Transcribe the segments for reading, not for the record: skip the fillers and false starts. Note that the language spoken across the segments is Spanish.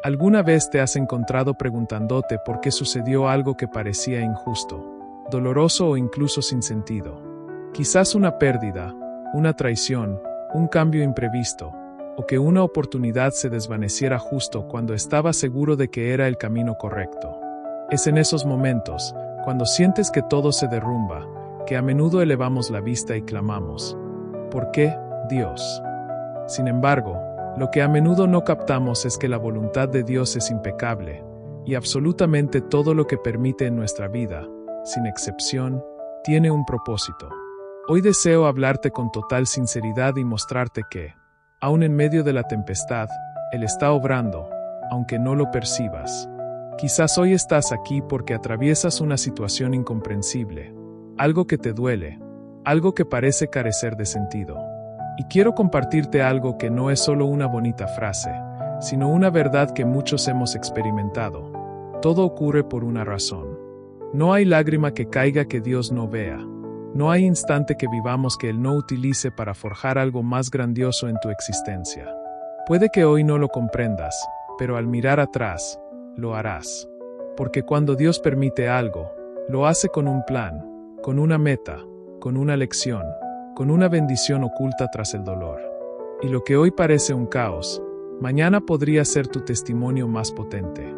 ¿Alguna vez te has encontrado preguntándote por qué sucedió algo que parecía injusto, doloroso o incluso sin sentido? Quizás una pérdida, una traición, un cambio imprevisto, o que una oportunidad se desvaneciera justo cuando estaba seguro de que era el camino correcto. Es en esos momentos, cuando sientes que todo se derrumba, que a menudo elevamos la vista y clamamos: ¿por qué, Dios? Sin embargo, lo que a menudo no captamos es que la voluntad de Dios es impecable, y absolutamente todo lo que permite en nuestra vida, sin excepción, tiene un propósito. Hoy deseo hablarte con total sinceridad y mostrarte que, aun en medio de la tempestad, Él está obrando, aunque no lo percibas. Quizás hoy estás aquí porque atraviesas una situación incomprensible, algo que te duele, algo que parece carecer de sentido. Y quiero compartirte algo que no es solo una bonita frase, sino una verdad que muchos hemos experimentado. Todo ocurre por una razón. No hay lágrima que caiga que Dios no vea. No hay instante que vivamos que Él no utilice para forjar algo más grandioso en tu existencia. Puede que hoy no lo comprendas, pero al mirar atrás, lo harás. Porque cuando Dios permite algo, lo hace con un plan, con una meta, con una lección, con una bendición oculta tras el dolor. Y lo que hoy parece un caos, mañana podría ser tu testimonio más potente.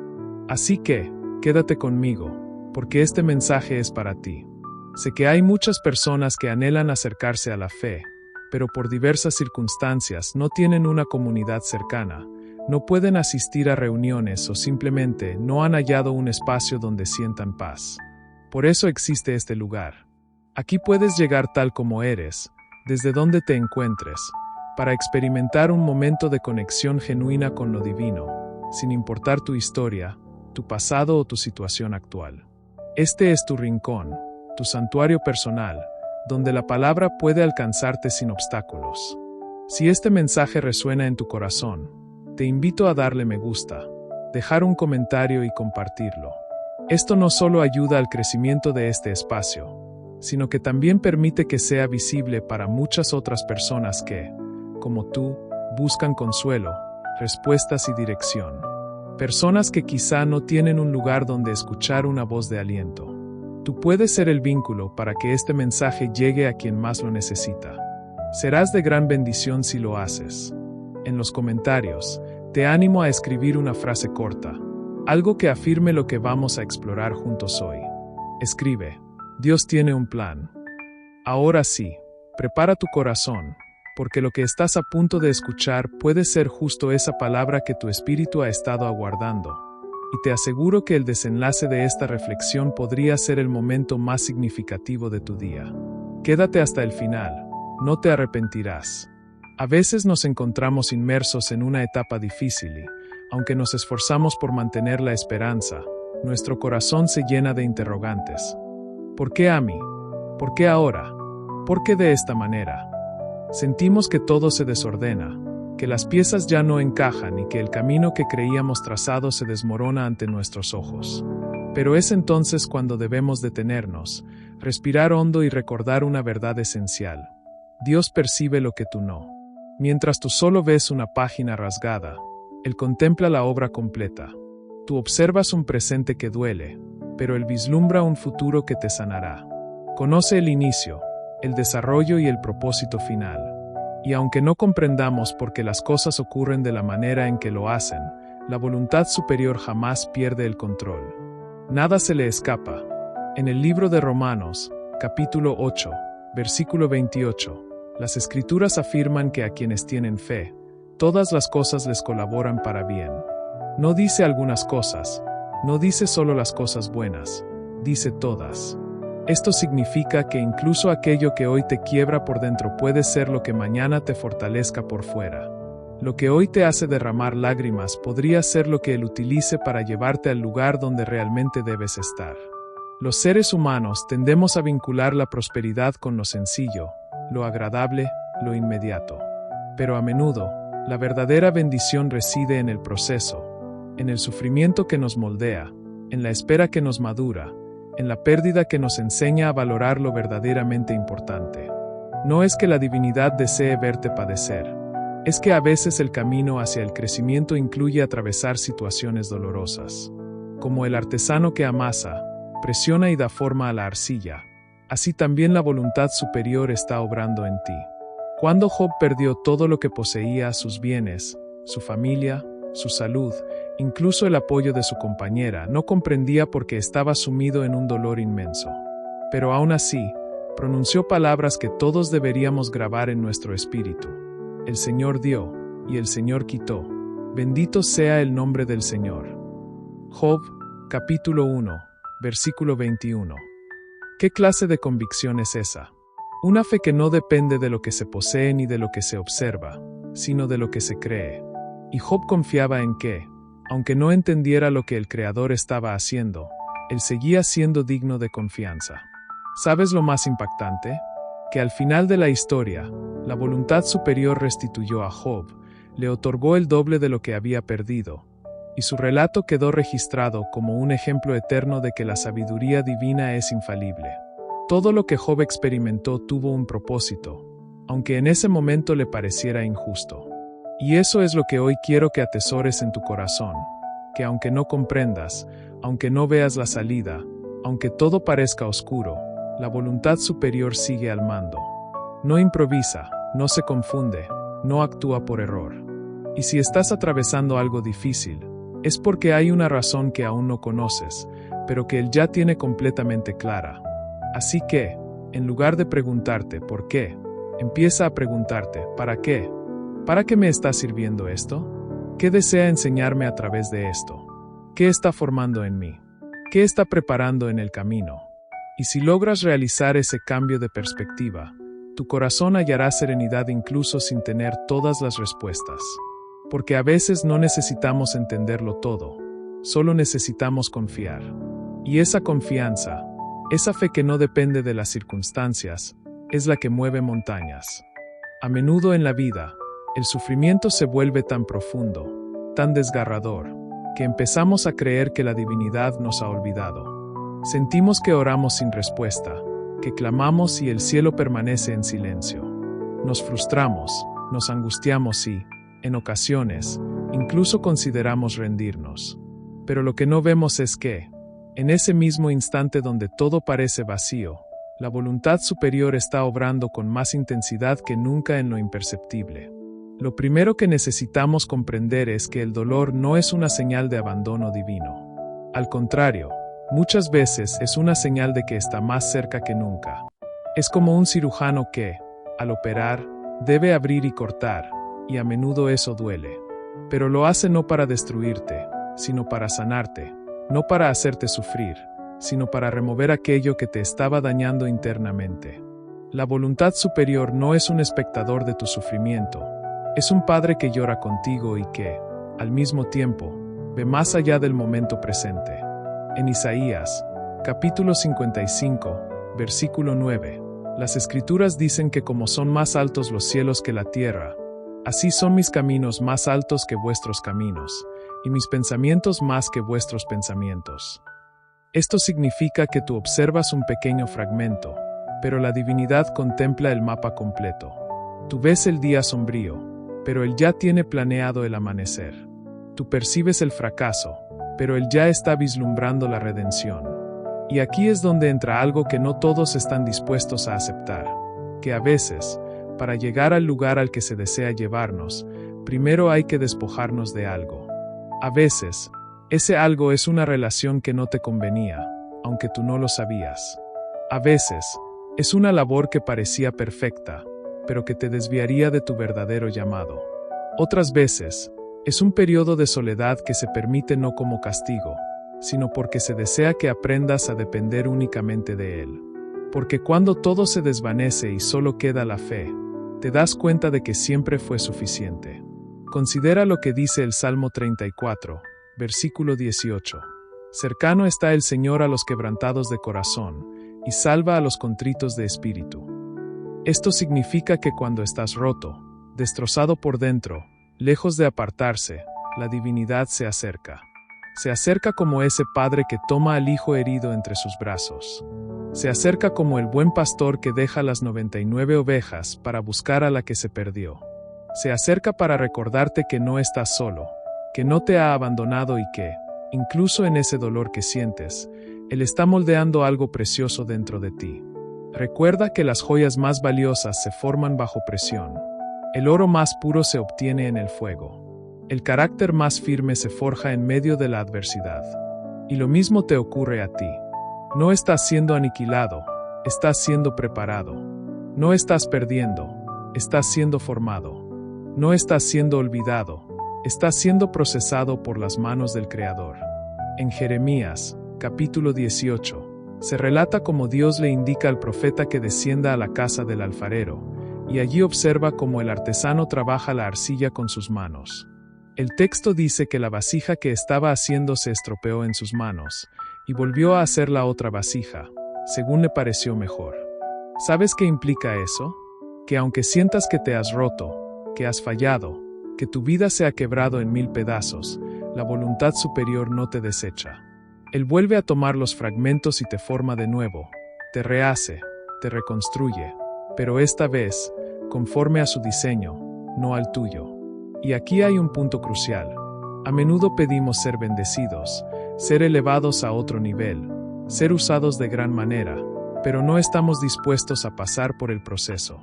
Así que, quédate conmigo, porque este mensaje es para ti. Sé que hay muchas personas que anhelan acercarse a la fe, pero por diversas circunstancias no tienen una comunidad cercana, no pueden asistir a reuniones o simplemente no han hallado un espacio donde sientan paz. Por eso existe este lugar. Aquí puedes llegar tal como eres, desde donde te encuentres, para experimentar un momento de conexión genuina con lo divino, sin importar tu historia, tu pasado o tu situación actual. Este es tu rincón, tu santuario personal, donde la palabra puede alcanzarte sin obstáculos. Si este mensaje resuena en tu corazón, te invito a darle me gusta, dejar un comentario y compartirlo. Esto no solo ayuda al crecimiento de este espacio, sino que también permite que sea visible para muchas otras personas que, como tú, buscan consuelo, respuestas y dirección. Personas que quizá no tienen un lugar donde escuchar una voz de aliento. Tú puedes ser el vínculo para que este mensaje llegue a quien más lo necesita. Serás de gran bendición si lo haces. En los comentarios, te animo a escribir una frase corta, algo que afirme lo que vamos a explorar juntos hoy. Escribe: Dios tiene un plan. Ahora sí, prepara tu corazón, porque lo que estás a punto de escuchar puede ser justo esa palabra que tu espíritu ha estado aguardando. Y te aseguro que el desenlace de esta reflexión podría ser el momento más significativo de tu día. Quédate hasta el final, no te arrepentirás. A veces nos encontramos inmersos en una etapa difícil y, aunque nos esforzamos por mantener la esperanza, nuestro corazón se llena de interrogantes. ¿Por qué a mí? ¿Por qué ahora? ¿Por qué de esta manera? Sentimos que todo se desordena, que las piezas ya no encajan y que el camino que creíamos trazado se desmorona ante nuestros ojos. Pero es entonces cuando debemos detenernos, respirar hondo y recordar una verdad esencial. Dios percibe lo que tú no. Mientras tú solo ves una página rasgada, Él contempla la obra completa. Tú observas un presente que duele, pero Él vislumbra un futuro que te sanará. Conoce el inicio, el desarrollo y el propósito final. Y aunque no comprendamos por qué las cosas ocurren de la manera en que lo hacen, la voluntad superior jamás pierde el control. Nada se le escapa. En el libro de Romanos, capítulo 8, versículo 28, las Escrituras afirman que a quienes tienen fe, todas las cosas les colaboran para bien. No dice algunas cosas, no dice solo las cosas buenas, dice todas. Esto significa que incluso aquello que hoy te quiebra por dentro puede ser lo que mañana te fortalezca por fuera. Lo que hoy te hace derramar lágrimas podría ser lo que Él utilice para llevarte al lugar donde realmente debes estar. Los seres humanos tendemos a vincular la prosperidad con lo sencillo, lo agradable, lo inmediato. Pero a menudo, la verdadera bendición reside en el proceso, en el sufrimiento que nos moldea, en la espera que nos madura, en la pérdida que nos enseña a valorar lo verdaderamente importante. No es que la divinidad desee verte padecer, es que a veces el camino hacia el crecimiento incluye atravesar situaciones dolorosas. Como el artesano que amasa, presiona y da forma a la arcilla, así también la voluntad superior está obrando en ti. Cuando Job perdió todo lo que poseía, sus bienes, su familia, su salud, incluso el apoyo de su compañera, no comprendía por qué estaba sumido en un dolor inmenso. Pero aún así, pronunció palabras que todos deberíamos grabar en nuestro espíritu. El Señor dio, y el Señor quitó. Bendito sea el nombre del Señor. Job, capítulo 1, versículo 21. ¿Qué clase de convicción es esa? Una fe que no depende de lo que se posee ni de lo que se observa, sino de lo que se cree. Y Job confiaba en que, aunque no entendiera lo que el Creador estaba haciendo, él seguía siendo digno de confianza. ¿Sabes lo más impactante? Que al final de la historia, la voluntad superior restituyó a Job, le otorgó el doble de lo que había perdido, y su relato quedó registrado como un ejemplo eterno de que la sabiduría divina es infalible. Todo lo que Job experimentó tuvo un propósito, aunque en ese momento le pareciera injusto. Y eso es lo que hoy quiero que atesores en tu corazón, que aunque no comprendas, aunque no veas la salida, aunque todo parezca oscuro, la voluntad superior sigue al mando. No improvisa, no se confunde, no actúa por error. Y si estás atravesando algo difícil, es porque hay una razón que aún no conoces, pero que Él ya tiene completamente clara. Así que, en lugar de preguntarte ¿por qué?, empieza a preguntarte ¿para qué? ¿Para qué me está sirviendo esto? ¿Qué desea enseñarme a través de esto? ¿Qué está formando en mí? ¿Qué está preparando en el camino? Y si logras realizar ese cambio de perspectiva, tu corazón hallará serenidad incluso sin tener todas las respuestas. Porque a veces no necesitamos entenderlo todo, solo necesitamos confiar. Y esa confianza, esa fe que no depende de las circunstancias, es la que mueve montañas. A menudo en la vida, el sufrimiento se vuelve tan profundo, tan desgarrador, que empezamos a creer que la divinidad nos ha olvidado. Sentimos que oramos sin respuesta, que clamamos y el cielo permanece en silencio. Nos frustramos, nos angustiamos y, en ocasiones, incluso consideramos rendirnos. Pero lo que no vemos es que, en ese mismo instante donde todo parece vacío, la voluntad superior está obrando con más intensidad que nunca en lo imperceptible. Lo primero que necesitamos comprender es que el dolor no es una señal de abandono divino. Al contrario, muchas veces es una señal de que está más cerca que nunca. Es como un cirujano que, al operar, debe abrir y cortar, y a menudo eso duele. Pero lo hace no para destruirte, sino para sanarte, no para hacerte sufrir, sino para remover aquello que te estaba dañando internamente. La voluntad superior no es un espectador de tu sufrimiento, es un padre que llora contigo y que, al mismo tiempo, ve más allá del momento presente. En Isaías, capítulo 55, versículo 9, las Escrituras dicen que como son más altos los cielos que la tierra, así son mis caminos más altos que vuestros caminos, y mis pensamientos más que vuestros pensamientos. Esto significa que tú observas un pequeño fragmento, pero la divinidad contempla el mapa completo. Tú ves el día sombrío, pero Él ya tiene planeado el amanecer. Tú percibes el fracaso, pero Él ya está vislumbrando la redención. Y aquí es donde entra algo que no todos están dispuestos a aceptar, que a veces, para llegar al lugar al que se desea llevarnos, primero hay que despojarnos de algo. A veces, ese algo es una relación que no te convenía, aunque tú no lo sabías. A veces, es una labor que parecía perfecta, pero que te desviaría de tu verdadero llamado. Otras veces, es un periodo de soledad que se permite no como castigo, sino porque se desea que aprendas a depender únicamente de Él. Porque cuando todo se desvanece y solo queda la fe, te das cuenta de que siempre fue suficiente. Considera lo que dice el Salmo 34, versículo 18. Cercano está el Señor a los quebrantados de corazón, y salva a los contritos de espíritu. Esto significa que cuando estás roto, destrozado por dentro, lejos de apartarse, la divinidad se acerca. Se acerca como ese padre que toma al hijo herido entre sus brazos. Se acerca como el buen pastor que deja las 99 ovejas para buscar a la que se perdió. Se acerca para recordarte que no estás solo, que no te ha abandonado y que, incluso en ese dolor que sientes, Él está moldeando algo precioso dentro de ti. Recuerda que las joyas más valiosas se forman bajo presión. El oro más puro se obtiene en el fuego. El carácter más firme se forja en medio de la adversidad. Y lo mismo te ocurre a ti. No estás siendo aniquilado, estás siendo preparado. No estás perdiendo, estás siendo formado. No estás siendo olvidado, estás siendo procesado por las manos del Creador. En Jeremías, capítulo 18, se relata cómo Dios le indica al profeta que descienda a la casa del alfarero, y allí observa cómo el artesano trabaja la arcilla con sus manos. El texto dice que la vasija que estaba haciendo se estropeó en sus manos, y volvió a hacer la otra vasija, según le pareció mejor. ¿Sabes qué implica eso? Que aunque sientas que te has roto, que has fallado, que tu vida se ha quebrado en 1000 pedazos, la voluntad superior no te desecha. Él vuelve a tomar los fragmentos y te forma de nuevo, te rehace, te reconstruye, pero esta vez, conforme a su diseño, no al tuyo. Y aquí hay un punto crucial. A menudo pedimos ser bendecidos, ser elevados a otro nivel, ser usados de gran manera, pero no estamos dispuestos a pasar por el proceso.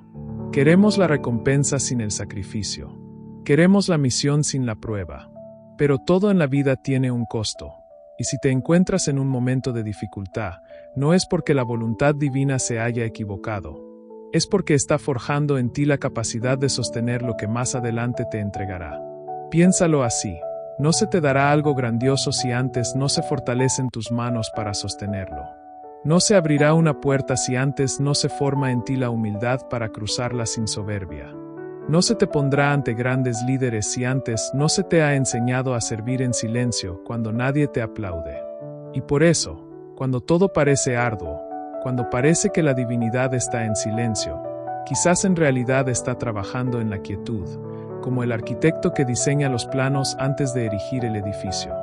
Queremos la recompensa sin el sacrificio. Queremos la misión sin la prueba. Pero todo en la vida tiene un costo. Y si te encuentras en un momento de dificultad, no es porque la voluntad divina se haya equivocado. Es porque está forjando en ti la capacidad de sostener lo que más adelante te entregará. Piénsalo así. No se te dará algo grandioso si antes no se fortalecen tus manos para sostenerlo. No se abrirá una puerta si antes no se forma en ti la humildad para cruzarla sin soberbia. No se te pondrá ante grandes líderes si antes no se te ha enseñado a servir en silencio cuando nadie te aplaude. Y por eso, cuando todo parece arduo, cuando parece que la divinidad está en silencio, quizás en realidad está trabajando en la quietud, como el arquitecto que diseña los planos antes de erigir el edificio.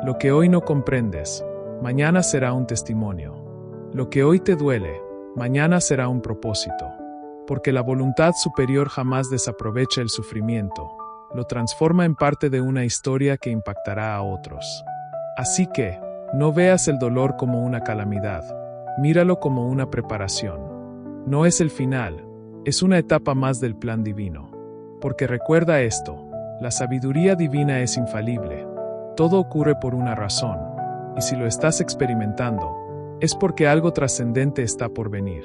Lo que hoy no comprendes, mañana será un testimonio. Lo que hoy te duele, mañana será un propósito. Porque la voluntad superior jamás desaprovecha el sufrimiento, lo transforma en parte de una historia que impactará a otros. Así que, no veas el dolor como una calamidad, míralo como una preparación. No es el final, es una etapa más del plan divino. Porque recuerda esto, la sabiduría divina es infalible, todo ocurre por una razón, y si lo estás experimentando, es porque algo trascendente está por venir.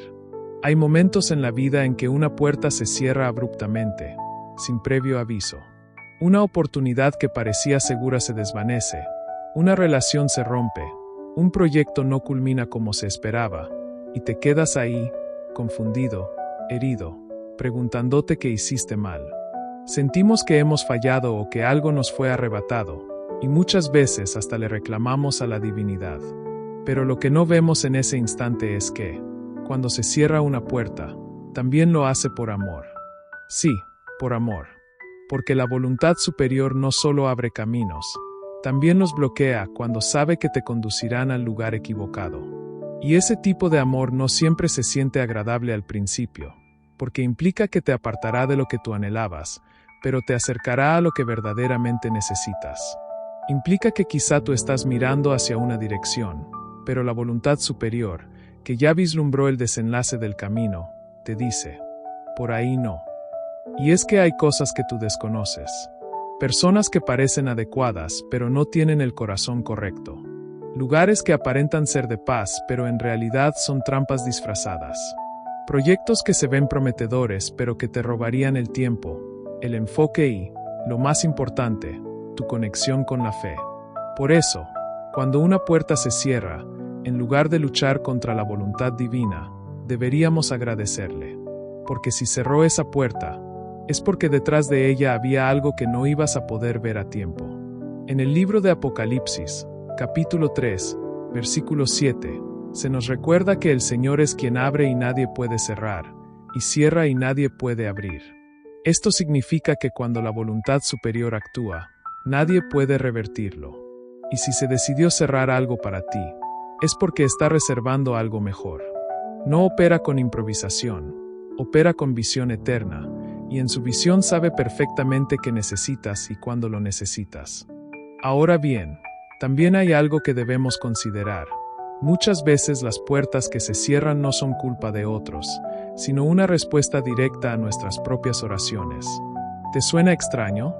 Hay momentos en la vida en que una puerta se cierra abruptamente, sin previo aviso. Una oportunidad que parecía segura se desvanece, una relación se rompe, un proyecto no culmina como se esperaba, y te quedas ahí, confundido, herido, preguntándote qué hiciste mal. Sentimos que hemos fallado o que algo nos fue arrebatado, y muchas veces hasta le reclamamos a la divinidad. Pero lo que no vemos en ese instante es que, cuando se cierra una puerta, también lo hace por amor. Sí, por amor. Porque la voluntad superior no solo abre caminos, también los bloquea cuando sabe que te conducirán al lugar equivocado. Y ese tipo de amor no siempre se siente agradable al principio, porque implica que te apartará de lo que tú anhelabas, pero te acercará a lo que verdaderamente necesitas. Implica que quizá tú estás mirando hacia una dirección, pero la voluntad superior, que ya vislumbró el desenlace del camino, te dice, por ahí no. Y es que hay cosas que tú desconoces. Personas que parecen adecuadas, pero no tienen el corazón correcto. Lugares que aparentan ser de paz, pero en realidad son trampas disfrazadas. Proyectos que se ven prometedores, pero que te robarían el tiempo, el enfoque y, lo más importante, tu conexión con la fe. Por eso, cuando una puerta se cierra, en lugar de luchar contra la voluntad divina, deberíamos agradecerle. Porque si cerró esa puerta, es porque detrás de ella había algo que no ibas a poder ver a tiempo. En el libro de Apocalipsis, capítulo 3, versículo 7, se nos recuerda que el Señor es quien abre y nadie puede cerrar, y cierra y nadie puede abrir. Esto significa que cuando la voluntad superior actúa, nadie puede revertirlo. Y si se decidió cerrar algo para ti, es porque está reservando algo mejor. No opera con improvisación, opera con visión eterna, y en su visión sabe perfectamente qué necesitas y cuándo lo necesitas. Ahora bien, también hay algo que debemos considerar. Muchas veces las puertas que se cierran no son culpa de otros, sino una respuesta directa a nuestras propias oraciones. ¿Te suena extraño?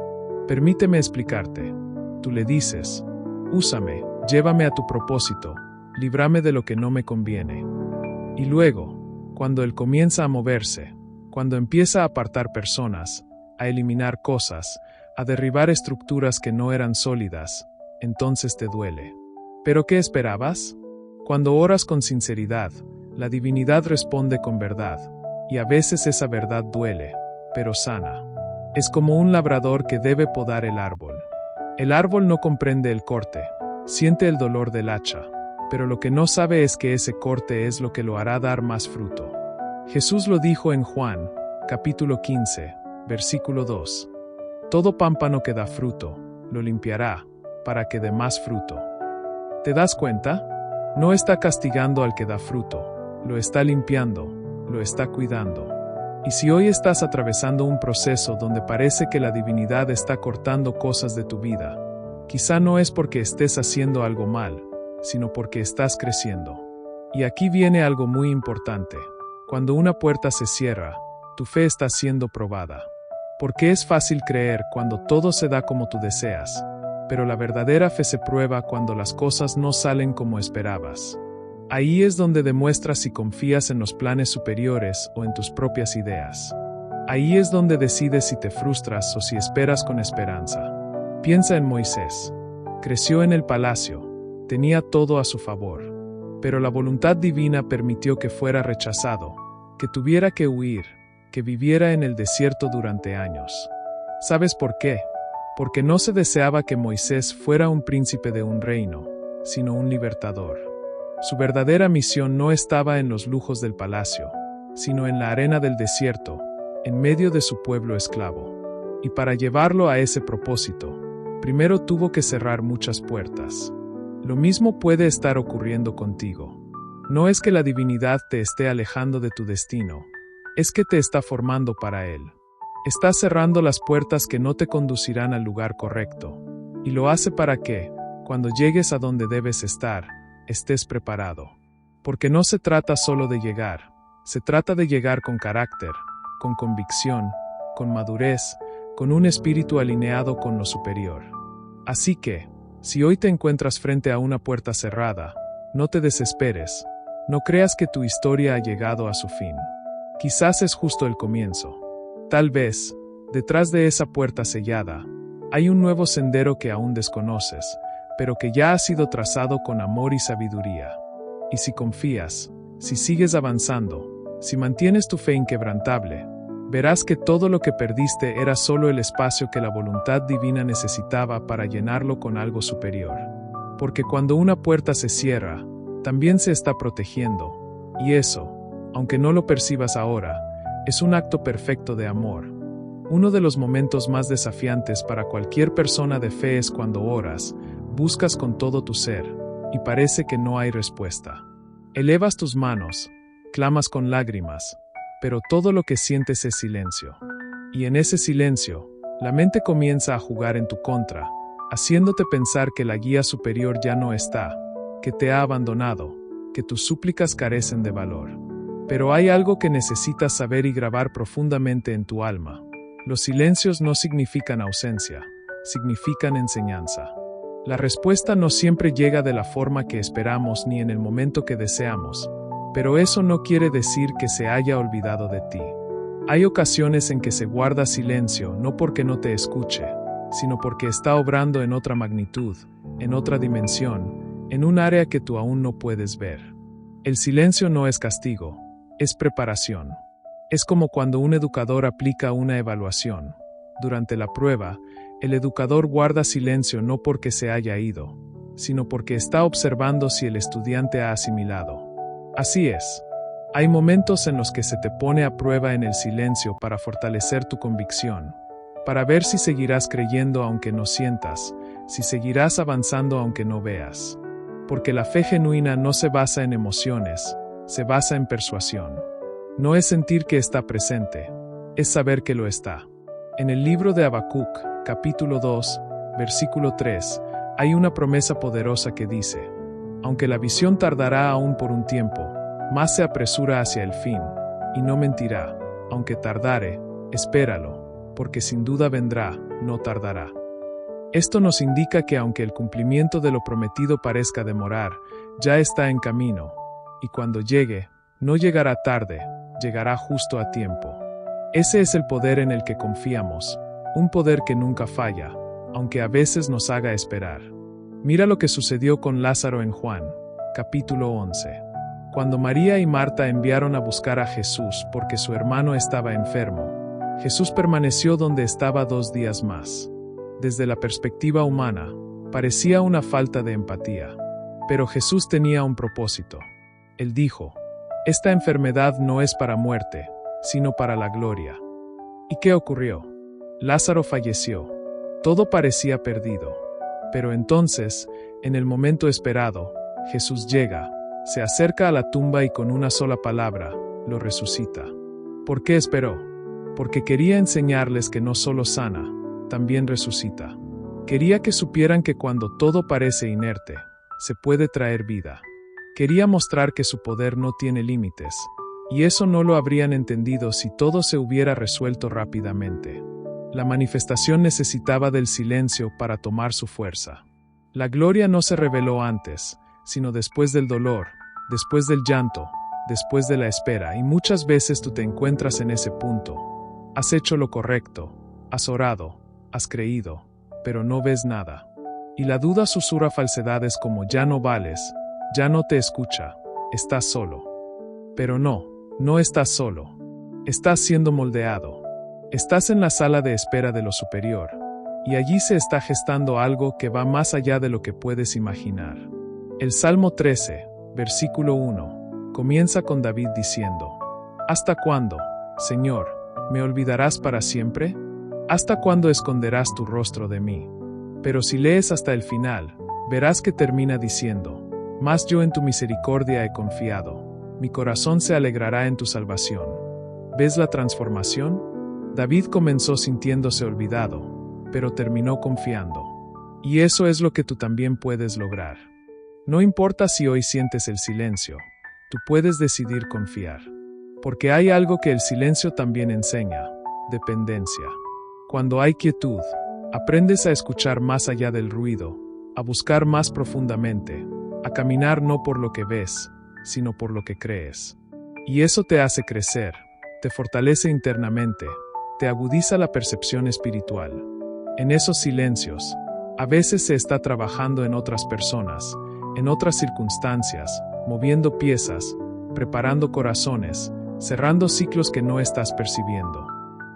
Permíteme explicarte. Tú le dices: úsame, llévame a tu propósito, líbrame de lo que no me conviene. Y luego, cuando él comienza a moverse, cuando empieza a apartar personas, a eliminar cosas, a derribar estructuras que no eran sólidas, entonces te duele. ¿Pero qué esperabas? Cuando oras con sinceridad, la divinidad responde con verdad, y a veces esa verdad duele, pero sana. Es como un labrador que debe podar el árbol. El árbol no comprende el corte, siente el dolor del hacha, pero lo que no sabe es que ese corte es lo que lo hará dar más fruto. Jesús lo dijo en Juan, capítulo 15, versículo 2. Todo pámpano que da fruto, lo limpiará, para que dé más fruto. ¿Te das cuenta? No está castigando al que da fruto, lo está limpiando, lo está cuidando. Y si hoy estás atravesando un proceso donde parece que la divinidad está cortando cosas de tu vida, quizá no es porque estés haciendo algo mal, sino porque estás creciendo. Y aquí viene algo muy importante. Cuando una puerta se cierra, tu fe está siendo probada. Porque es fácil creer cuando todo se da como tú deseas, pero la verdadera fe se prueba cuando las cosas no salen como esperabas. Ahí es donde demuestras si confías en los planes superiores o en tus propias ideas. Ahí es donde decides si te frustras o si esperas con esperanza. Piensa en Moisés. Creció en el palacio, tenía todo a su favor, pero la voluntad divina permitió que fuera rechazado, que tuviera que huir, que viviera en el desierto durante años. ¿Sabes por qué? Porque no se deseaba que Moisés fuera un príncipe de un reino, sino un libertador. Su verdadera misión no estaba en los lujos del palacio, sino en la arena del desierto, en medio de su pueblo esclavo. Y para llevarlo a ese propósito, primero tuvo que cerrar muchas puertas. Lo mismo puede estar ocurriendo contigo. No es que la divinidad te esté alejando de tu destino, es que te está formando para él. Está cerrando las puertas que no te conducirán al lugar correcto, y lo hace para que, cuando llegues a donde debes estar, estés preparado. Porque no se trata solo de llegar, se trata de llegar con carácter, con convicción, con madurez, con un espíritu alineado con lo superior. Así que, si hoy te encuentras frente a una puerta cerrada, no te desesperes, no creas que tu historia ha llegado a su fin. Quizás es justo el comienzo. Tal vez, detrás de esa puerta sellada, hay un nuevo sendero que aún desconoces, pero que ya ha sido trazado con amor y sabiduría. Y si confías, si sigues avanzando, si mantienes tu fe inquebrantable, verás que todo lo que perdiste era solo el espacio que la voluntad divina necesitaba para llenarlo con algo superior. Porque cuando una puerta se cierra, también se está protegiendo, y eso, aunque no lo percibas ahora, es un acto perfecto de amor. Uno de los momentos más desafiantes para cualquier persona de fe es cuando oras, buscas con todo tu ser, y parece que no hay respuesta. Elevas tus manos, clamas con lágrimas, pero todo lo que sientes es silencio. Y en ese silencio, la mente comienza a jugar en tu contra, haciéndote pensar que la guía superior ya no está, que te ha abandonado, que tus súplicas carecen de valor. Pero hay algo que necesitas saber y grabar profundamente en tu alma. Los silencios no significan ausencia, significan enseñanza. La respuesta no siempre llega de la forma que esperamos ni en el momento que deseamos, pero eso no quiere decir que se haya olvidado de ti. Hay ocasiones en que se guarda silencio no porque no te escuche, sino porque está obrando en otra magnitud, en otra dimensión, en un área que tú aún no puedes ver. El silencio no es castigo, es preparación. Es como cuando un educador aplica una evaluación. Durante la prueba, el educador guarda silencio no porque se haya ido, sino porque está observando si el estudiante ha asimilado. Así es. Hay momentos en los que se te pone a prueba en el silencio para fortalecer tu convicción, para ver si seguirás creyendo aunque no sientas, si seguirás avanzando aunque no veas. Porque la fe genuina no se basa en emociones, se basa en persuasión. No es sentir que está presente, es saber que lo está. En el libro de Habacuc, capítulo 2, versículo 3, hay una promesa poderosa que dice: aunque la visión tardará aún por un tiempo, más se apresura hacia el fin, y no mentirá, aunque tardare, espéralo, porque sin duda vendrá, no tardará. Esto nos indica que aunque el cumplimiento de lo prometido parezca demorar, ya está en camino, y cuando llegue, no llegará tarde, llegará justo a tiempo. Ese es el poder en el que confiamos, un poder que nunca falla, aunque a veces nos haga esperar. Mira lo que sucedió con Lázaro en Juan, capítulo 11. Cuando María y Marta enviaron a buscar a Jesús porque su hermano estaba enfermo, Jesús permaneció donde estaba 2 días más. Desde la perspectiva humana, parecía una falta de empatía. Pero Jesús tenía un propósito. Él dijo: esta enfermedad no es para muerte, sino para la gloria. ¿Y qué ocurrió? Lázaro falleció. Todo parecía perdido. Pero entonces, en el momento esperado, Jesús llega, se acerca a la tumba y con una sola palabra, lo resucita. ¿Por qué esperó? Porque quería enseñarles que no solo sana, también resucita. Quería que supieran que cuando todo parece inerte, se puede traer vida. Quería mostrar que su poder no tiene límites, y eso no lo habrían entendido si todo se hubiera resuelto rápidamente. La manifestación necesitaba del silencio para tomar su fuerza. La gloria no se reveló antes, sino después del dolor, después del llanto, después de la espera, y muchas veces tú te encuentras en ese punto. Has hecho lo correcto, has orado, has creído, pero no ves nada. Y la duda susurra falsedades como: ya no vales, ya no te escucha, estás solo. Pero no estás solo. Estás siendo moldeado. Estás en la sala de espera de lo superior, y allí se está gestando algo que va más allá de lo que puedes imaginar. El Salmo 13, versículo 1, comienza con David diciendo: ¿hasta cuándo, Señor, me olvidarás para siempre? ¿Hasta cuándo esconderás tu rostro de mí? Pero si lees hasta el final, verás que termina diciendo: mas yo en tu misericordia he confiado, mi corazón se alegrará en tu salvación. ¿Ves la transformación? David comenzó sintiéndose olvidado, pero terminó confiando. Y eso es lo que tú también puedes lograr. No importa si hoy sientes el silencio, tú puedes decidir confiar. Porque hay algo que el silencio también enseña: dependencia. Cuando hay quietud, aprendes a escuchar más allá del ruido, a buscar más profundamente, a caminar no por lo que ves, sino por lo que crees. Y eso te hace crecer, te fortalece internamente, te agudiza la percepción espiritual. En esos silencios, a veces se está trabajando en otras personas, en otras circunstancias, moviendo piezas, preparando corazones, cerrando ciclos que no estás percibiendo.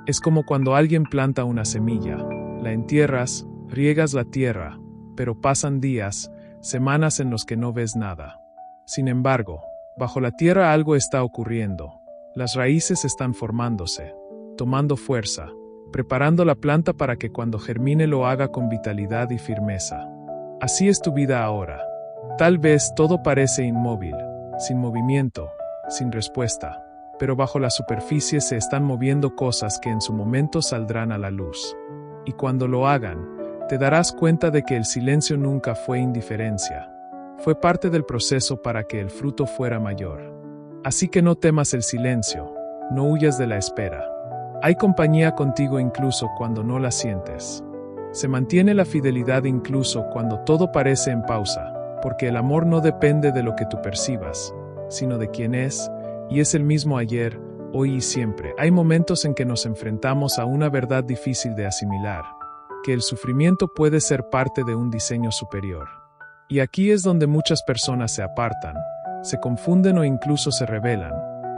Es como cuando alguien planta una semilla, la entierras, riegas la tierra, pero pasan días, semanas en los que no ves nada. Sin embargo, bajo la tierra algo está ocurriendo. Las raíces están formándose, tomando fuerza, preparando la planta para que cuando germine lo haga con vitalidad y firmeza. Así es tu vida ahora. Tal vez todo parece inmóvil, sin movimiento, sin respuesta, pero bajo la superficie se están moviendo cosas que en su momento saldrán a la luz. Y cuando lo hagan, te darás cuenta de que el silencio nunca fue indiferencia. Fue parte del proceso para que el fruto fuera mayor. Así que no temas el silencio, no huyas de la espera. Hay compañía contigo incluso cuando no la sientes. Se mantiene la fidelidad incluso cuando todo parece en pausa, porque el amor no depende de lo que tú percibas, sino de quién es, y es el mismo ayer, hoy y siempre. Hay momentos en que nos enfrentamos a una verdad difícil de asimilar, que el sufrimiento puede ser parte de un diseño superior. Y aquí es donde muchas personas se apartan, se confunden o incluso se rebelan,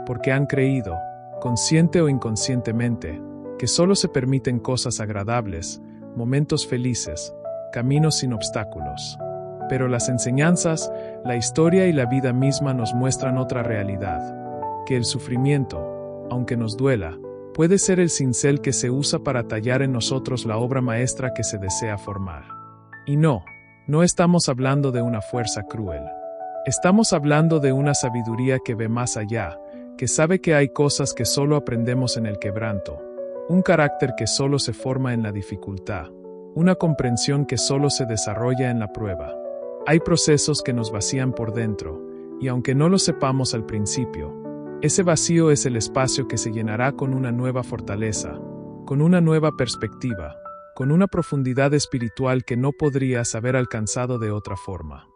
porque han creído, consciente o inconscientemente, que solo se permiten cosas agradables, momentos felices, caminos sin obstáculos. Pero las enseñanzas, la historia y la vida misma nos muestran otra realidad, que el sufrimiento, aunque nos duela, puede ser el cincel que se usa para tallar en nosotros la obra maestra que se desea formar. Y no estamos hablando de una fuerza cruel. Estamos hablando de una sabiduría que ve más allá, que sabe que hay cosas que solo aprendemos en el quebranto, un carácter que solo se forma en la dificultad, una comprensión que solo se desarrolla en la prueba. Hay procesos que nos vacían por dentro, y aunque no lo sepamos al principio, ese vacío es el espacio que se llenará con una nueva fortaleza, con una nueva perspectiva, con una profundidad espiritual que no podrías haber alcanzado de otra forma.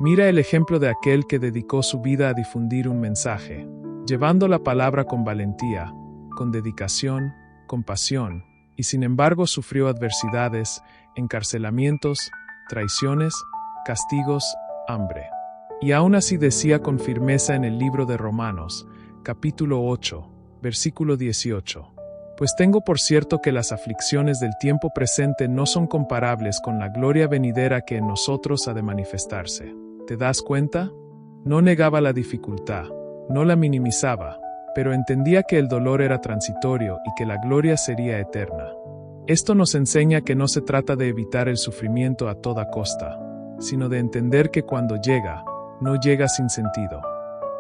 Mira el ejemplo de aquel que dedicó su vida a difundir un mensaje, llevando la palabra con valentía, con dedicación, con pasión, y sin embargo sufrió adversidades, encarcelamientos, traiciones, castigos, hambre. Y aún así decía con firmeza en el libro de Romanos, capítulo 8, versículo 18. Pues tengo por cierto que las aflicciones del tiempo presente no son comparables con la gloria venidera que en nosotros ha de manifestarse. ¿Te das cuenta? No negaba la dificultad, no la minimizaba, pero entendía que el dolor era transitorio y que la gloria sería eterna. Esto nos enseña que no se trata de evitar el sufrimiento a toda costa, sino de entender que cuando llega, no llega sin sentido.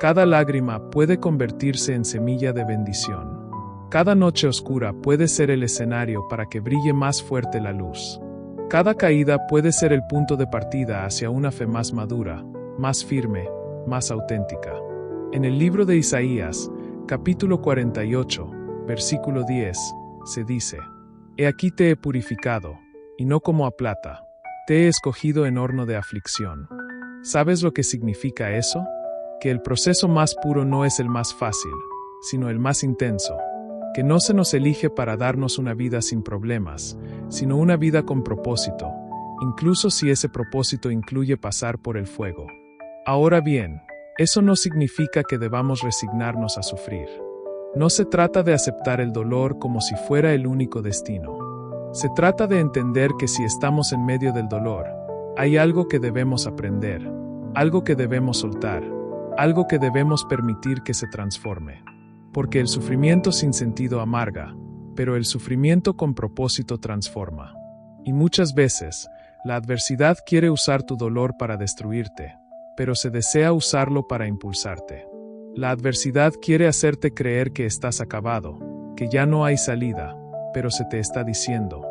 Cada lágrima puede convertirse en semilla de bendición. Cada noche oscura puede ser el escenario para que brille más fuerte la luz. Cada caída puede ser el punto de partida hacia una fe más madura, más firme, más auténtica. En el libro de Isaías, capítulo 48, versículo 10, se dice: He aquí te he purificado, y no como a plata, te he escogido en horno de aflicción. ¿Sabes lo que significa eso? Que el proceso más puro no es el más fácil, sino el más intenso. Que no se nos elige para darnos una vida sin problemas, sino una vida con propósito, incluso si ese propósito incluye pasar por el fuego. Ahora bien, eso no significa que debamos resignarnos a sufrir. No se trata de aceptar el dolor como si fuera el único destino. Se trata de entender que si estamos en medio del dolor, hay algo que debemos aprender, algo que debemos soltar, algo que debemos permitir que se transforme. Porque el sufrimiento sin sentido amarga, pero el sufrimiento con propósito transforma. Y muchas veces, la adversidad quiere usar tu dolor para destruirte, pero se desea usarlo para impulsarte. La adversidad quiere hacerte creer que estás acabado, que ya no hay salida, pero se te está diciendo: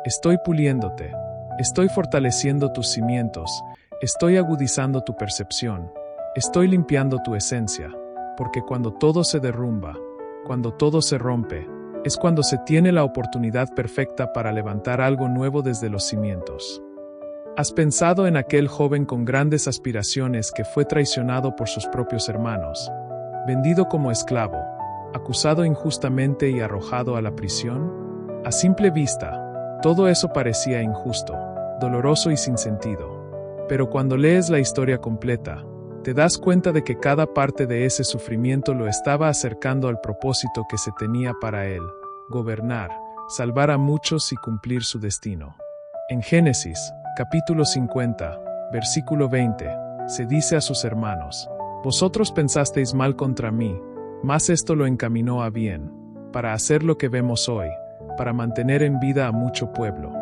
estoy puliéndote, estoy fortaleciendo tus cimientos, estoy agudizando tu percepción, estoy limpiando tu esencia. Porque cuando todo se derrumba, cuando todo se rompe, es cuando se tiene la oportunidad perfecta para levantar algo nuevo desde los cimientos. ¿Has pensado en aquel joven con grandes aspiraciones que fue traicionado por sus propios hermanos, vendido como esclavo, acusado injustamente y arrojado a la prisión? A simple vista, todo eso parecía injusto, doloroso y sin sentido. Pero cuando lees la historia completa, te das cuenta de que cada parte de ese sufrimiento lo estaba acercando al propósito que se tenía para él: gobernar, salvar a muchos y cumplir su destino. En Génesis, capítulo 50, versículo 20, se dice a sus hermanos: Vosotros pensasteis mal contra mí, mas esto lo encaminó a bien, para hacer lo que vemos hoy, para mantener en vida a mucho pueblo.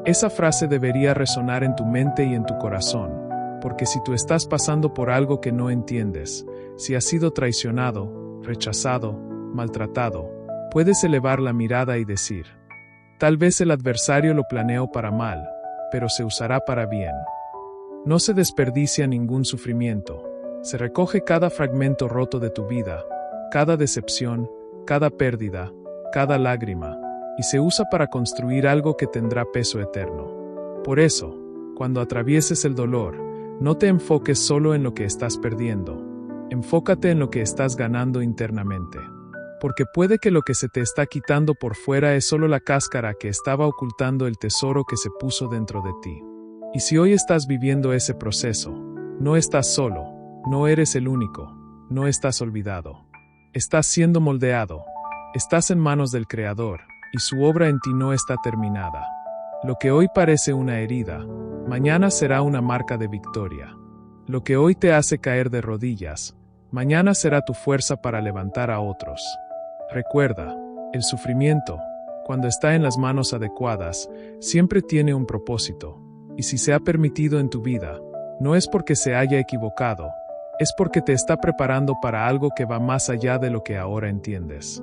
Esa frase debería resonar en tu mente y en tu corazón. Porque si tú estás pasando por algo que no entiendes, si has sido traicionado, rechazado, maltratado, puedes elevar la mirada y decir: tal vez el adversario lo planeó para mal, pero se usará para bien. No se desperdicia ningún sufrimiento. Se recoge cada fragmento roto de tu vida, cada decepción, cada pérdida, cada lágrima, y se usa para construir algo que tendrá peso eterno. Por eso, cuando atravieses el dolor, no te enfoques solo en lo que estás perdiendo, enfócate en lo que estás ganando internamente. Porque puede que lo que se te está quitando por fuera es solo la cáscara que estaba ocultando el tesoro que se puso dentro de ti. Y si hoy estás viviendo ese proceso, no estás solo, no eres el único, no estás olvidado. Estás siendo moldeado, estás en manos del Creador, y su obra en ti no está terminada. Lo que hoy parece una herida, mañana será una marca de victoria. Lo que hoy te hace caer de rodillas, mañana será tu fuerza para levantar a otros. Recuerda, el sufrimiento, cuando está en las manos adecuadas, siempre tiene un propósito, y si se ha permitido en tu vida, no es porque se haya equivocado, es porque te está preparando para algo que va más allá de lo que ahora entiendes.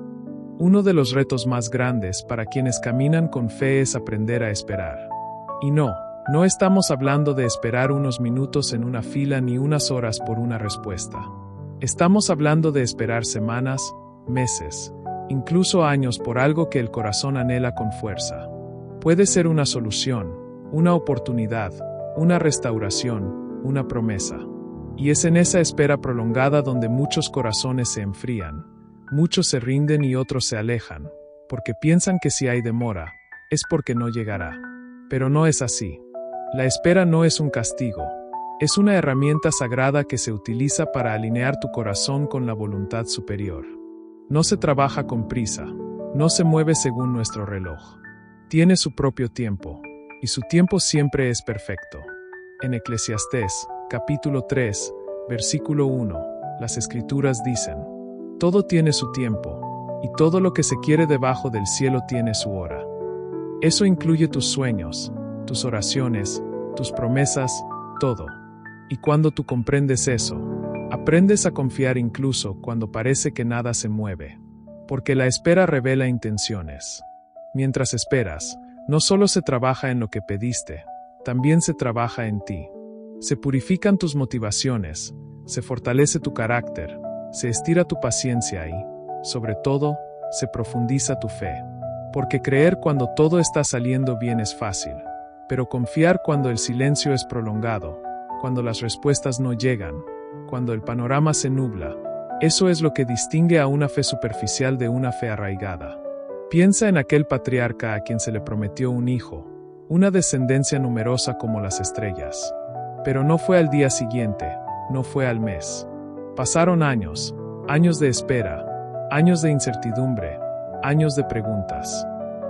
Uno de los retos más grandes para quienes caminan con fe es aprender a esperar. Y no estamos hablando de esperar unos minutos en una fila ni unas horas por una respuesta. Estamos hablando de esperar semanas, meses, incluso años por algo que el corazón anhela con fuerza. Puede ser una solución, una oportunidad, una restauración, una promesa. Y es en esa espera prolongada donde muchos corazones se enfrían, muchos se rinden y otros se alejan, porque piensan que si hay demora, es porque no llegará. Pero no es así. La espera no es un castigo, es una herramienta sagrada que se utiliza para alinear tu corazón con la voluntad superior. No se trabaja con prisa, no se mueve según nuestro reloj. Tiene su propio tiempo, y su tiempo siempre es perfecto. En Eclesiastés, capítulo 3, versículo 1, las Escrituras dicen: todo tiene su tiempo, y todo lo que se quiere debajo del cielo tiene su hora. Eso incluye tus sueños, tus oraciones, tus promesas, todo. Y cuando tú comprendes eso, aprendes a confiar incluso cuando parece que nada se mueve. Porque la espera revela intenciones. Mientras esperas, no solo se trabaja en lo que pediste, también se trabaja en ti. Se purifican tus motivaciones, se fortalece tu carácter, se estira tu paciencia y, sobre todo, se profundiza tu fe. Porque creer cuando todo está saliendo bien es fácil, pero confiar cuando el silencio es prolongado, cuando las respuestas no llegan, cuando el panorama se nubla, eso es lo que distingue a una fe superficial de una fe arraigada. Piensa en aquel patriarca a quien se le prometió un hijo, una descendencia numerosa como las estrellas. Pero no fue al día siguiente, no fue al mes. Pasaron años, años de espera, años de incertidumbre, años de preguntas.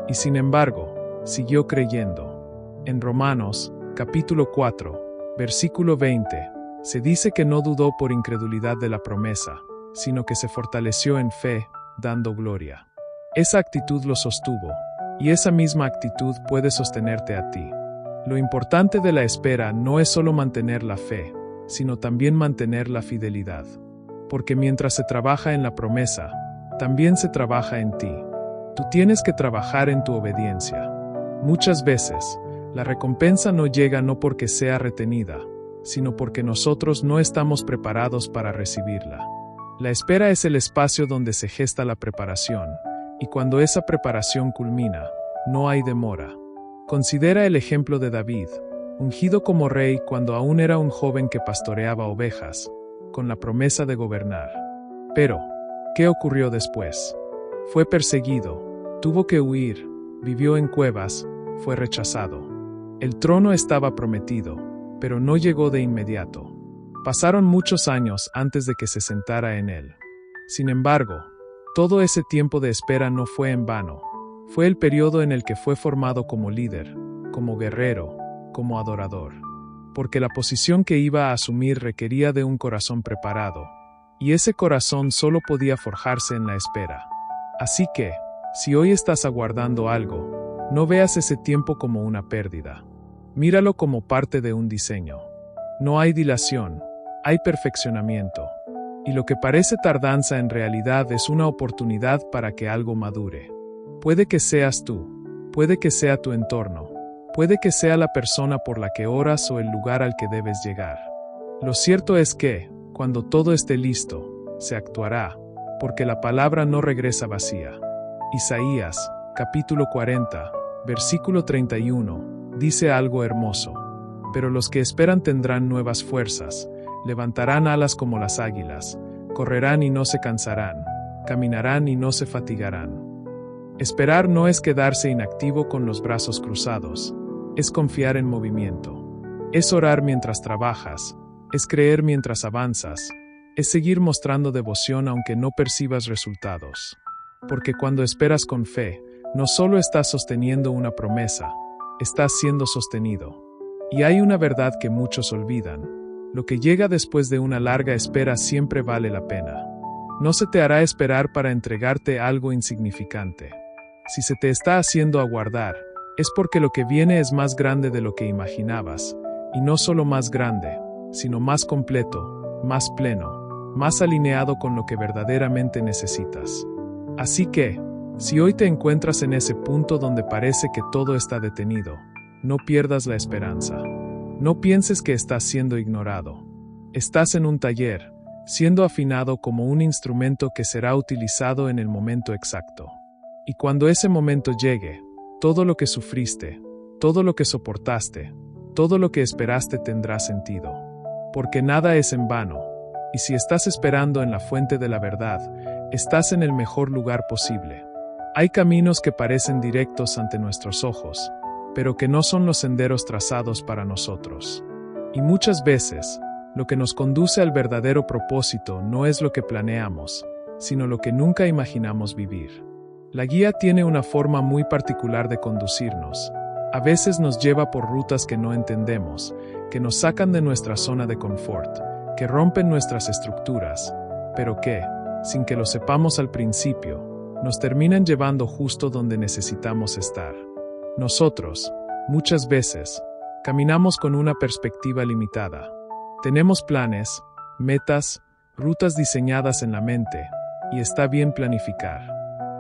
Y sin embargo, siguió creyendo. En Romanos, capítulo 4, versículo 20, se dice que no dudó por incredulidad de la promesa, sino que se fortaleció en fe, dando gloria. Esa actitud lo sostuvo, y esa misma actitud puede sostenerte a ti. Lo importante de la espera no es solo mantener la fe, sino también mantener la fidelidad. Porque mientras se trabaja en la promesa, también se trabaja en ti. Tú tienes que trabajar en tu obediencia. Muchas veces, la recompensa no llega no porque sea retenida, sino porque nosotros no estamos preparados para recibirla. La espera es el espacio donde se gesta la preparación, y cuando esa preparación culmina, no hay demora. Considera el ejemplo de David, ungido como rey cuando aún era un joven que pastoreaba ovejas, con la promesa de gobernar. Pero, ¿qué ocurrió después? Fue perseguido, tuvo que huir, vivió en cuevas, fue rechazado. El trono estaba prometido, pero no llegó de inmediato. Pasaron muchos años antes de que se sentara en él. Sin embargo, todo ese tiempo de espera no fue en vano. Fue el periodo en el que fue formado como líder, como guerrero, como adorador. Porque la posición que iba a asumir requería de un corazón preparado, y ese corazón solo podía forjarse en la espera. Así que, si hoy estás aguardando algo, no veas ese tiempo como una pérdida. Míralo como parte de un diseño. No hay dilación, hay perfeccionamiento. Y lo que parece tardanza en realidad es una oportunidad para que algo madure. Puede que seas tú, puede que sea tu entorno, puede que sea la persona por la que oras o el lugar al que debes llegar. Lo cierto es que, cuando todo esté listo, se actuará, porque la palabra no regresa vacía. Isaías, capítulo 40, versículo 31, dice algo hermoso. Pero los que esperan tendrán nuevas fuerzas, levantarán alas como las águilas, correrán y no se cansarán, caminarán y no se fatigarán. Esperar no es quedarse inactivo con los brazos cruzados, es confiar en movimiento. Es orar mientras trabajas, es creer mientras avanzas, es seguir mostrando devoción aunque no percibas resultados. Porque cuando esperas con fe, no solo estás sosteniendo una promesa, estás siendo sostenido. Y hay una verdad que muchos olvidan: lo que llega después de una larga espera siempre vale la pena. No se te hará esperar para entregarte algo insignificante. Si se te está haciendo aguardar, es porque lo que viene es más grande de lo que imaginabas, y no solo más grande, sino más completo, más pleno, más alineado con lo que verdaderamente necesitas. Así que, Si hoy te encuentras en ese punto donde parece que todo está detenido, no pierdas la esperanza. No pienses que estás siendo ignorado. Estás en un taller, siendo afinado como un instrumento que será utilizado en el momento exacto. Y cuando ese momento llegue, todo lo que sufriste, todo lo que soportaste, todo lo que esperaste tendrá sentido. Porque nada es en vano, y si estás esperando en la fuente de la verdad, estás en el mejor lugar posible. Hay caminos que parecen directos ante nuestros ojos, pero que no son los senderos trazados para nosotros. Y muchas veces, lo que nos conduce al verdadero propósito no es lo que planeamos, sino lo que nunca imaginamos vivir. La guía tiene una forma muy particular de conducirnos. A veces nos lleva por rutas que no entendemos, que nos sacan de nuestra zona de confort, que rompen nuestras estructuras, pero que, sin que lo sepamos al principio, nos terminan llevando justo donde necesitamos estar. Nosotros, muchas veces, caminamos con una perspectiva limitada. Tenemos planes, metas, rutas diseñadas en la mente, y está bien planificar.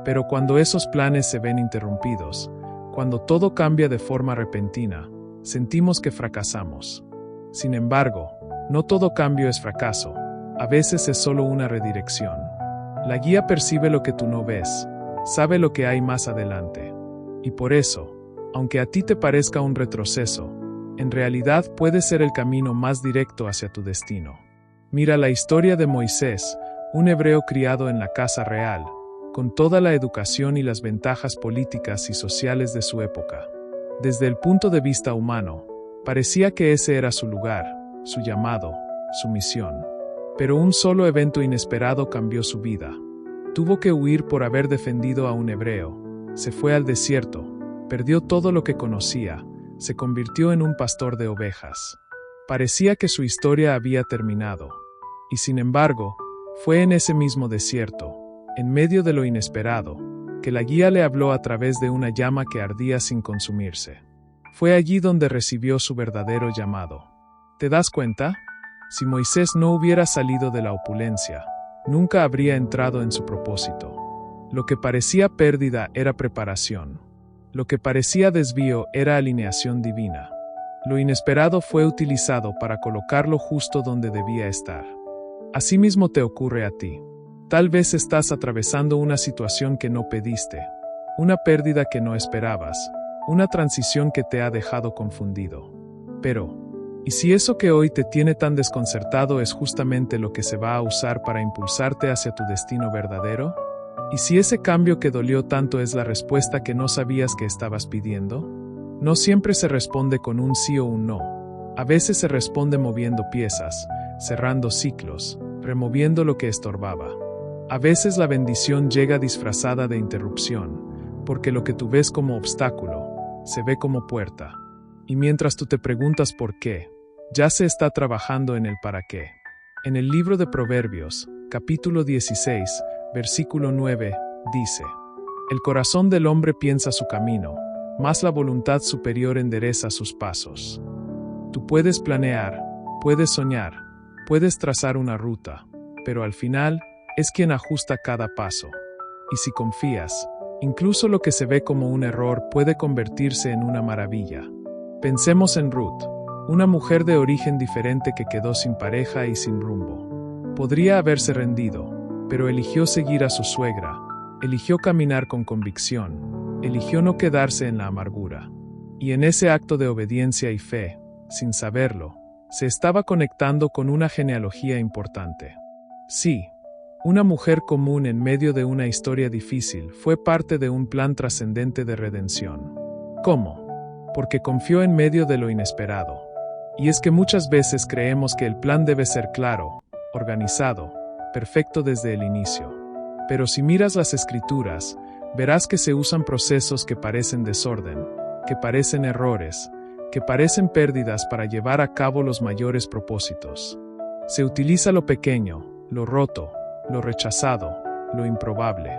Pero cuando esos planes se ven interrumpidos, cuando todo cambia de forma repentina, sentimos que fracasamos. Sin embargo, no todo cambio es fracaso, a veces es solo una redirección. La guía percibe lo que tú no ves, sabe lo que hay más adelante. Y por eso, aunque a ti te parezca un retroceso, en realidad puede ser el camino más directo hacia tu destino. Mira la historia de Moisés, un hebreo criado en la casa real, con toda la educación y las ventajas políticas y sociales de su época. Desde el punto de vista humano, parecía que ese era su lugar, su llamado, su misión. Pero un solo evento inesperado cambió su vida. Tuvo que huir por haber defendido a un hebreo, se fue al desierto, perdió todo lo que conocía, se convirtió en un pastor de ovejas. Parecía que su historia había terminado. Y sin embargo, fue en ese mismo desierto, en medio de lo inesperado, que la guía le habló a través de una llama que ardía sin consumirse. Fue allí donde recibió su verdadero llamado. ¿Te das cuenta? Si Moisés no hubiera salido de la opulencia, nunca habría entrado en su propósito. Lo que parecía pérdida era preparación. Lo que parecía desvío era alineación divina. Lo inesperado fue utilizado para colocarlo justo donde debía estar. Asimismo te ocurre a ti. Tal vez estás atravesando una situación que no pediste, una pérdida que no esperabas, una transición que te ha dejado confundido. Pero, ¿y si eso que hoy te tiene tan desconcertado es justamente lo que se va a usar para impulsarte hacia tu destino verdadero? ¿Y si ese cambio que dolió tanto es la respuesta que no sabías que estabas pidiendo? No siempre se responde con un sí o un no. A veces se responde moviendo piezas, cerrando ciclos, removiendo lo que estorbaba. A veces la bendición llega disfrazada de interrupción, porque lo que tú ves como obstáculo, se ve como puerta. Y mientras tú te preguntas por qué, ya se está trabajando en el para qué. En el libro de Proverbios, capítulo 16, versículo 9, dice: El corazón del hombre piensa su camino, mas la voluntad superior endereza sus pasos. Tú puedes planear, puedes soñar, puedes trazar una ruta, pero al final, es quien ajusta cada paso. Y si confías, incluso lo que se ve como un error puede convertirse en una maravilla. Pensemos en Ruth, una mujer de origen diferente que quedó sin pareja y sin rumbo. Podría haberse rendido, pero eligió seguir a su suegra, eligió caminar con convicción, eligió no quedarse en la amargura. Y en ese acto de obediencia y fe, sin saberlo, se estaba conectando con una genealogía importante. Sí, una mujer común en medio de una historia difícil fue parte de un plan trascendente de redención. ¿Cómo? Porque confió en medio de lo inesperado. Y es que muchas veces creemos que el plan debe ser claro, organizado, perfecto desde el inicio. Pero si miras las Escrituras, verás que se usan procesos que parecen desorden, que parecen errores, que parecen pérdidas para llevar a cabo los mayores propósitos. Se utiliza lo pequeño, lo roto, lo rechazado, lo improbable.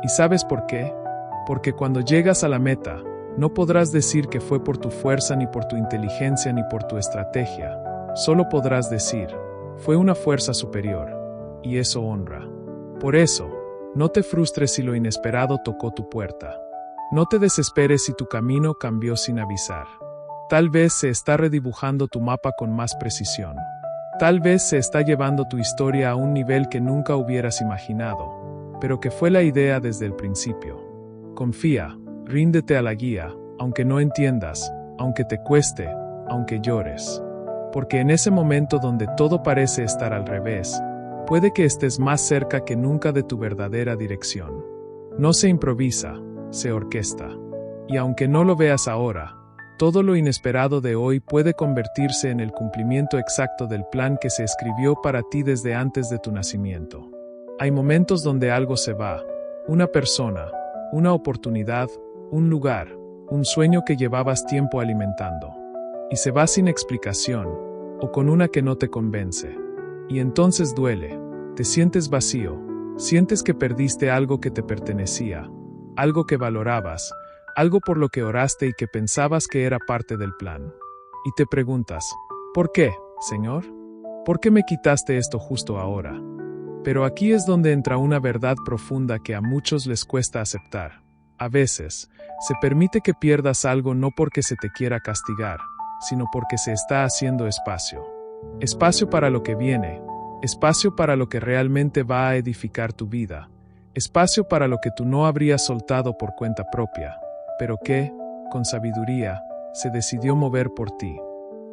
¿Y sabes por qué? Porque cuando llegas a la meta, no podrás decir que fue por tu fuerza ni por tu inteligencia ni por tu estrategia. Solo podrás decir, fue una fuerza superior. Y eso honra. Por eso, No te frustres si lo inesperado tocó tu puerta. No te desesperes si tu camino cambió sin avisar. Tal vez se está redibujando tu mapa con más precisión. Tal vez se está llevando tu historia a un nivel que nunca hubieras imaginado, pero que fue la idea desde el principio. Confía, ríndete a la guía, aunque no entiendas, aunque te cueste, aunque llores. Porque en ese momento donde todo parece estar al revés, puede que estés más cerca que nunca de tu verdadera dirección. No se improvisa, se orquesta. Y aunque no lo veas ahora, todo lo inesperado de hoy puede convertirse en el cumplimiento exacto del plan que se escribió para ti desde antes de tu nacimiento. Hay momentos donde algo se va, una persona, una oportunidad, un lugar, un sueño que llevabas tiempo alimentando. Y se va sin explicación, o con una que no te convence. Y entonces duele, te sientes vacío, sientes que perdiste algo que te pertenecía, algo que valorabas, algo por lo que oraste y que pensabas que era parte del plan. Y te preguntas, ¿por qué, Señor? ¿Por qué me quitaste esto justo ahora? Pero aquí es donde entra una verdad profunda que a muchos les cuesta aceptar. A veces, se permite que pierdas algo no porque se te quiera castigar, sino porque se está haciendo espacio. Espacio para lo que viene, espacio para lo que realmente va a edificar tu vida, espacio para lo que tú no habrías soltado por cuenta propia, pero que, con sabiduría, se decidió mover por ti.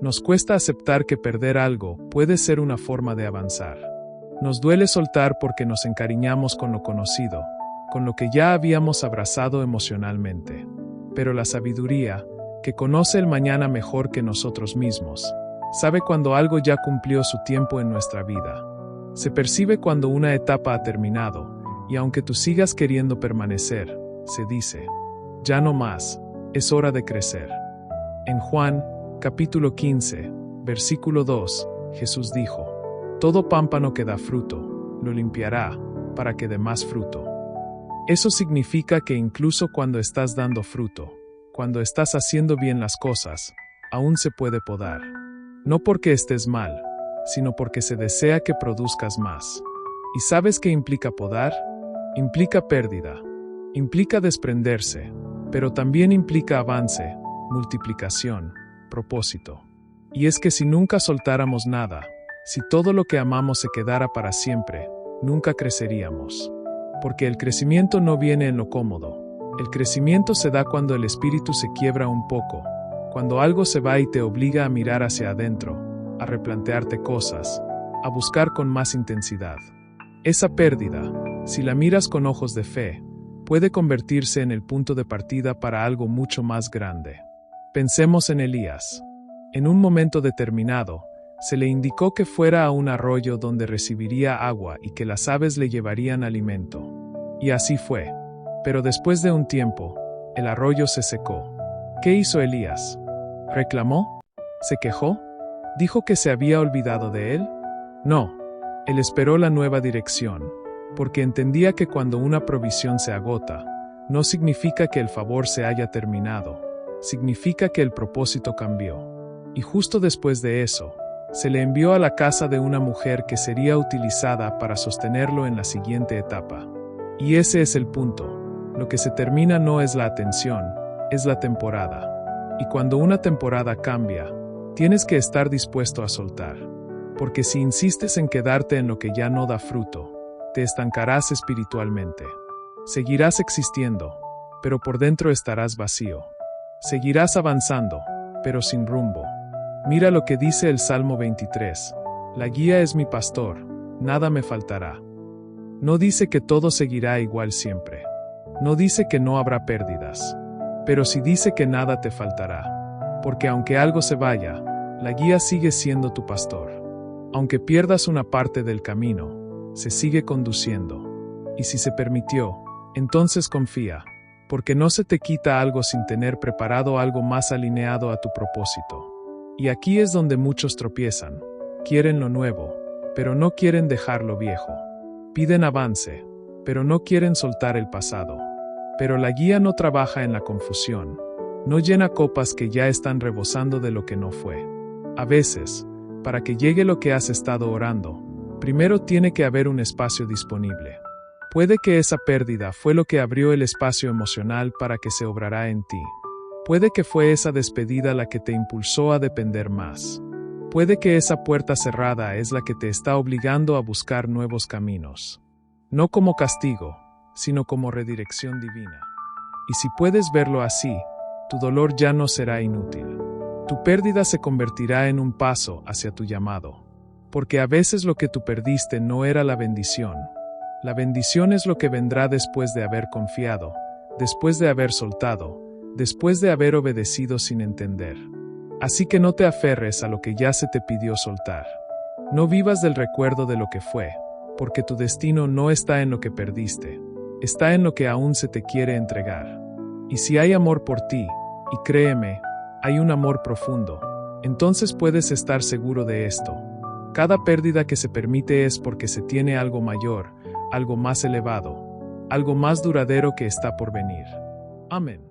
Nos cuesta aceptar que perder algo puede ser una forma de avanzar. Nos duele soltar porque nos encariñamos con lo conocido, con lo que ya habíamos abrazado emocionalmente. Pero la sabiduría, que conoce el mañana mejor que nosotros mismos, sabe cuando algo ya cumplió su tiempo en nuestra vida. Se percibe cuando una etapa ha terminado, y aunque tú sigas queriendo permanecer, se dice, ya no más, es hora de crecer. En Juan, capítulo 15, versículo 2, Jesús dijo, todo pámpano que da fruto, lo limpiará, para que dé más fruto. Eso significa que incluso cuando estás dando fruto, cuando estás haciendo bien las cosas, aún se puede podar. No porque estés mal, sino porque se desea que produzcas más. ¿Y sabes qué implica podar? Implica pérdida, implica desprenderse, pero también implica avance, multiplicación, propósito. Y es que si nunca soltáramos nada, si todo lo que amamos se quedara para siempre, nunca creceríamos. Porque el crecimiento no viene en lo cómodo. El crecimiento se da cuando el espíritu se quiebra un poco, cuando algo se va y te obliga a mirar hacia adentro, a replantearte cosas, a buscar con más intensidad. Esa pérdida, si la miras con ojos de fe, puede convertirse en el punto de partida para algo mucho más grande. Pensemos en Elías. En un momento determinado, se le indicó que fuera a un arroyo donde recibiría agua y que las aves le llevarían alimento. Y así fue. Pero después de un tiempo, el arroyo se secó. ¿Qué hizo Elías? ¿Reclamó? ¿Se quejó? ¿Dijo que se había olvidado de él? No. Él esperó la nueva dirección, porque entendía que cuando una provisión se agota, no significa que el favor se haya terminado, significa que el propósito cambió. Y justo después de eso, se le envió a la casa de una mujer que sería utilizada para sostenerlo en la siguiente etapa. Y ese es el punto. Lo que se termina no es la atención, es la temporada. Y cuando una temporada cambia, tienes que estar dispuesto a soltar. Porque si insistes en quedarte en lo que ya no da fruto, te estancarás espiritualmente. Seguirás existiendo, pero por dentro estarás vacío. Seguirás avanzando, pero sin rumbo. Mira lo que dice el Salmo 23. La guía es mi pastor, nada me faltará. No dice que todo seguirá igual siempre. No dice que no habrá pérdidas. Pero sí dice que nada te faltará. Porque aunque algo se vaya, la guía sigue siendo tu pastor. Aunque pierdas una parte del camino, se sigue conduciendo. Y si se permitió, entonces confía, porque no se te quita algo sin tener preparado algo más alineado a tu propósito. Y aquí es donde muchos tropiezan. Quieren lo nuevo, pero no quieren dejar lo viejo. Piden avance, pero no quieren soltar el pasado. Pero la guía no trabaja en la confusión. No llena copas que ya están rebosando de lo que no fue. A veces, para que llegue lo que has estado orando, primero tiene que haber un espacio disponible. Puede que esa pérdida fue lo que abrió el espacio emocional para que se obrará en ti. Puede que fue esa despedida la que te impulsó a depender más. Puede que esa puerta cerrada es la que te está obligando a buscar nuevos caminos. No como castigo, sino como redirección divina. Y si puedes verlo así, tu dolor ya no será inútil. Tu pérdida se convertirá en un paso hacia tu llamado. Porque a veces lo que tú perdiste no era la bendición. La bendición es lo que vendrá después de haber confiado, después de haber soltado, después de haber obedecido sin entender. Así que no te aferres a lo que ya se te pidió soltar. No vivas del recuerdo de lo que fue, porque tu destino no está en lo que perdiste, está en lo que aún se te quiere entregar. Y si hay amor por ti, y créeme, hay un amor profundo, entonces puedes estar seguro de esto. Cada pérdida que se permite es porque se tiene algo mayor, algo más elevado, algo más duradero que está por venir. Amén.